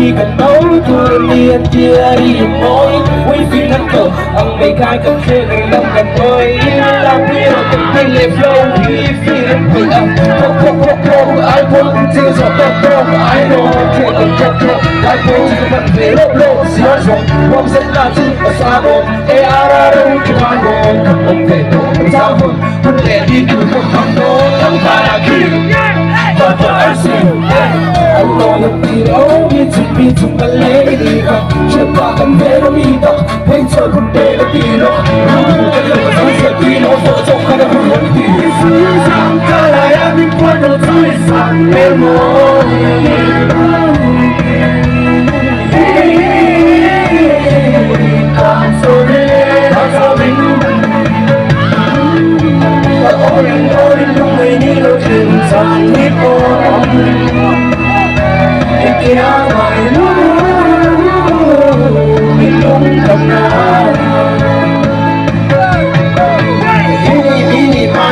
Khi cần đấu thua liền chia đi mối quý phi thắt cổ ông bày khai cần chơi gần đông gần tôi làm điều từng tin lệ flow quý phi đến quỷ âm ai muốn chưa rõ ai know chuyện cần ai muốn chỉ cần về lô xí rồi mong sẽ là chứ ở xa bồn ra đâu chỉ hoàn hồn không ông về tổ sao vườn không để đi từ một thằng đô không phải là khi but I see I wanna be only to be to my lady chưa qua cần về nó mi tóc quên chơi không để nó đi nó cái lời nó sẽ đi nó vợ chồng hay là không muốn đi rằng cả lại em đi qua đầu tôi rằng em muốn I'm sorry và ôi anh ơi lúc này đi đâu chuyện rằng biết ôi em kia ngoài lúc mình luôn cầm nào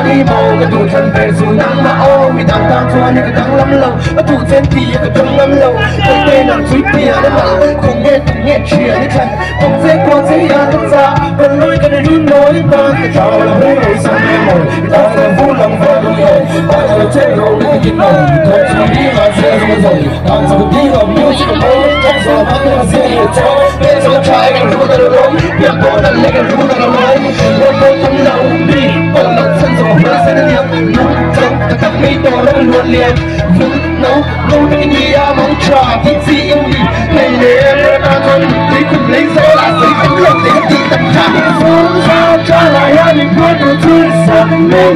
đi màu cái tủ chân về dù nắng mà ô mi tăng tăng cho những cái tăng lắm lâu cái tủ trên thì cái tăng lắm lâu cái tên làm suy bia đấy mà không nghe chuyện đấy chẳng không dễ qua dễ ăn thật ra còn lối cái này luôn nói ta cái trò là vui rồi sang em rồi ta là vui lòng và đúng rồi ta là chơi rồi cái chuyện này thôi chỉ đi mà sẽ rồi rồi ta chỉ đi vào music chỉ còn mới trong giờ mà ta sẽ hiểu cho bây giờ trai cái rú ta rồi việc cô ta lấy cái rú ta rồi cô không đâu đi còn nó sân rồi nó sẽ đến nhầm trong ta cắt mi tổ nó luôn liền vững nấu nấu những gì mong trà thì gì yêu gì này để ta thân thì cùng lấy gió là giấy không lộc để đi tất cả sống sao cho lại anh mình quên được thứ rằng mê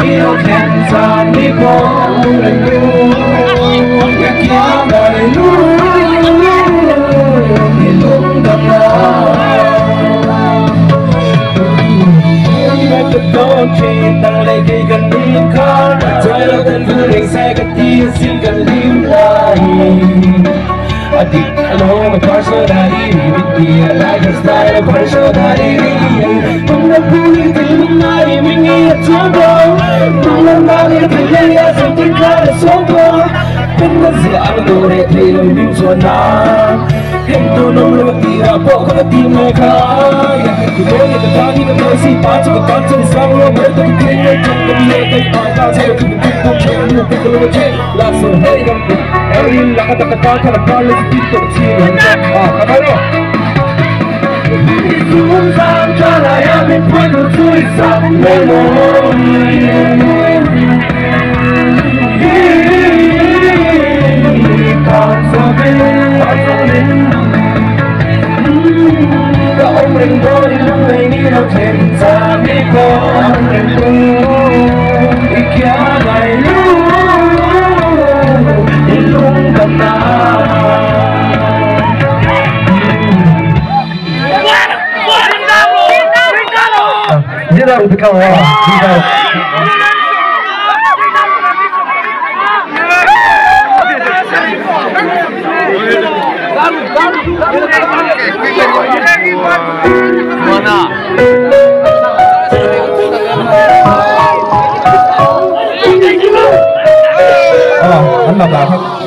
yêu khen ra đi có lần luôn việc kia đời luôn thì luôn đậm đà em được đón trên tăng lại khi gần đi khó trời đâu thân cứ đánh xe cái tia xin cần lưu lại I think I know my personality with the like a style of personality không nên vui như thế hôm nay mình nghĩ cho đâu không nên bao nhiêu thứ lấy ra rồi tính ra là số qua bên bên giữa anh đồ để thấy lời mình cho nó em tôi nông là một tí ra bộ có một tí mê khá thì tôi như cái ta như cái nơi xin bán cho cái con chân sang luôn mới tôi cứ thấy người trong cái bia tay ở ta theo thì mình không chơi như cái tôi chơi là sự hay gặp được em là cái ta cái con lên tí tự chi rồi cái đó rồi xuống sang cho lại em bên quên được tôi rằng mê mỏi còn sao bên ông mình thôi lúc này đi đâu thêm ra đi có ông mình luôn đi kia ngày luôn cầm nào giết đâu thì không à giết đâu mana anh làm lại không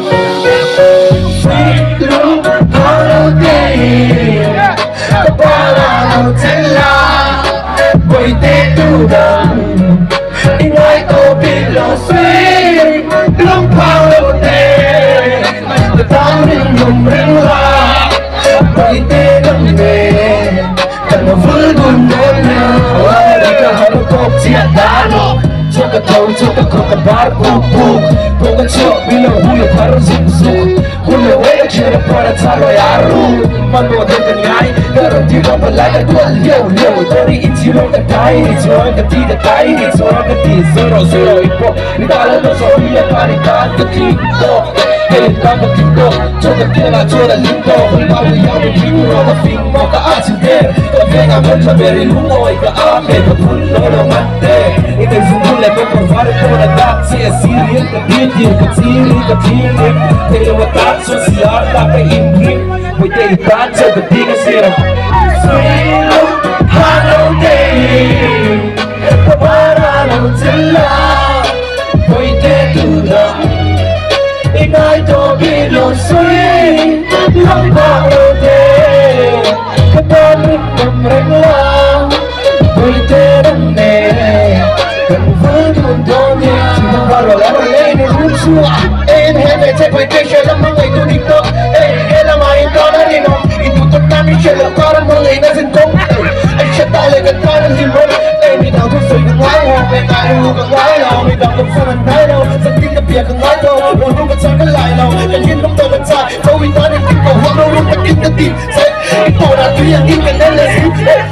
quay tê tu đầm in ai tô bị lo suy long phao lâu tê từ tao nên ngầm rên la quay tê đầm về cần nó vui buồn nỗi nhớ đi cả hai lúc cốc chia đá nó cho cả thâu cho cả cốc cả bar bục bục bục cả chợ vì là vui là phá rừng rụng vui là quay Sira para talo yaru Mano de kangai Pero di mo palala tuwal Liw Tori ichiro ka dai Ichiro ka ti ka dai Ichiro ka ti Zero ipo Nitala no so iya Parikat ka tito Hey lama tito Choda kena choda linto Hulmawi yawi kiro Ka fing mo ka asinter Ka venga mo sa beri lungoy Ka ame ka pulo lo mante Ito zungule mo porvare ko na datsi Asiri ka diti Ka tiri ka tiri Telo watat sosial Taka imprim Pwede itat sa batiga sira Swilo Hano day Kabara ng sila Pwede tula Ingay to bilo swing Lamparo day Kabalik ng regla Pwede ng ne Kanufal mundo niya Sinabaro laro lane Rusua En heaven Te pwede siya lamang ay tunito Ela mahinto na rin Itutot namin siya Lakaran mga inasintong Ay siya talaga tanang limon Minang gusto yung ngayo May kayo kang ngayo May dakong sa nandayo Sa tinapia kang ngayo Ulungat sa kalaylaw Kalinong dagat sa Kawitan ang tipo Huwag na rin pagkitatin Sa ito na tuyang ikanelas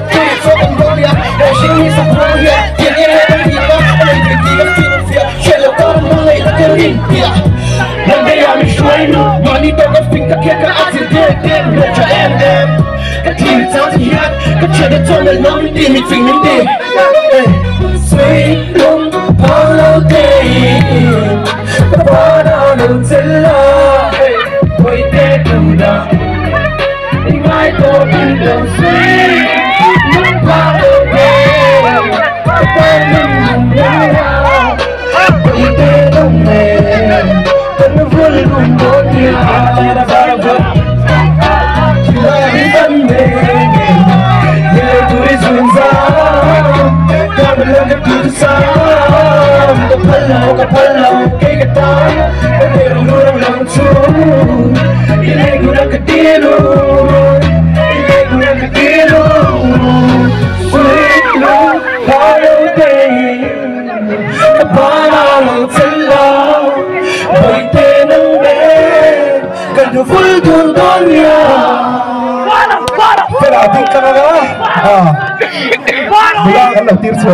Kaya sa kang gloria Shingi sa gloria Kaya ang kita Ay kritikas pinufia Siya lakaran mga inakarimpia Nandayami suelo Manito ka finka kaya ka accident Rocha M.M. Katiri sounds hot Kachada tonal na hindi Miting hindi Sweet long holiday Kapara ng sila Pwede tunda Ingay to bindang sweet long holiday Kapara ng sila Pwede tunda Kanuful mundo niya Kilari bande Yelay turizm Kabalang katusam Kapalaw Kay katay Pero murang lang tsun Ilay ko ng kadilo Ilay ko ng kadilo Sweet long holiday Kapanalang salaw Pwede ng bed Kanuful mundo niya Pero abing ka na nga Mula ka lang tirso